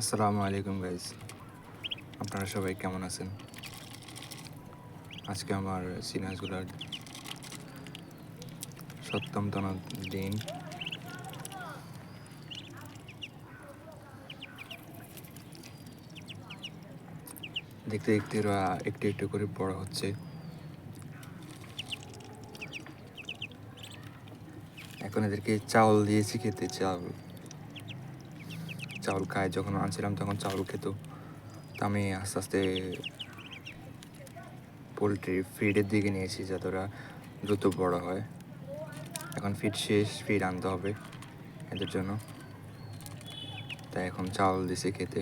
আসসালামু আলাইকুম গাইজ, আপনারা সবাই কেমন আছেন? আজকে আমার সিনাজগুলার ৭০তম দিন। দেখতে দেখতে এরা একটু একটু করে বড় হচ্ছে। এখন এদেরকে চাউল দিয়েছি খেতে। চাউল খায়। যখন আনছিলাম তখন চাউল খেত, তো আমি আস্তে আস্তে পোলট্রি ফিডের দিকে নিয়েছি যাতে ওরা দ্রুত বড় হয়। এখন ফিড শেষ, ফিড আনতে হবে এদের জন্য, তাই এখন চাউল দিছি খেতে।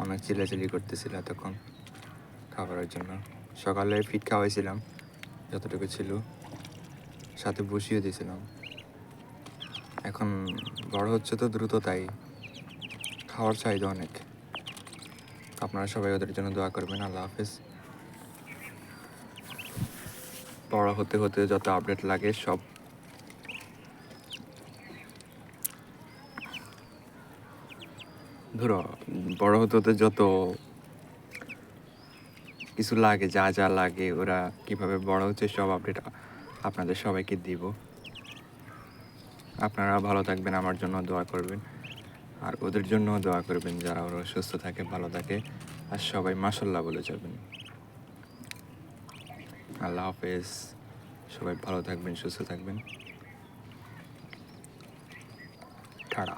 অনেক চিল্লাচিল্লি করতেছিল তখন খাবারের জন্য। সকালে ফিড খাওয়াইছিলাম যতটুকু ছিল, সাথে বসিয়ে দিয়েছিলাম। এখন বড় হচ্ছে তো দ্রুত, তাই খাওয়ার চাহিদা অনেক। আপনারা সবাই ওদের জন্য দোয়া করবেন। আল্লাহ হাফেজ। বড় হতে হতে যত আপডেট লাগে সব ধরো, বড় হতে হতে যত কিছু লাগে, যা যা লাগে, ওরা কিভাবে বড় হচ্ছে সব আপডেট আপনাদের সবাইকে দিব। আপনারা ভালো থাকবেন, আমার জন্য দোয়া করবেন, আর ওদের জন্যও দোয়া করবেন যারা ওরা সুস্থ থাকে, ভালো থাকে, আর সবাই মাশাল্লাহ বলে যাবেন। আল্লাহ হাফেজ। সবাই ভালো থাকবেন, সুস্থ থাকবেন। টাটা।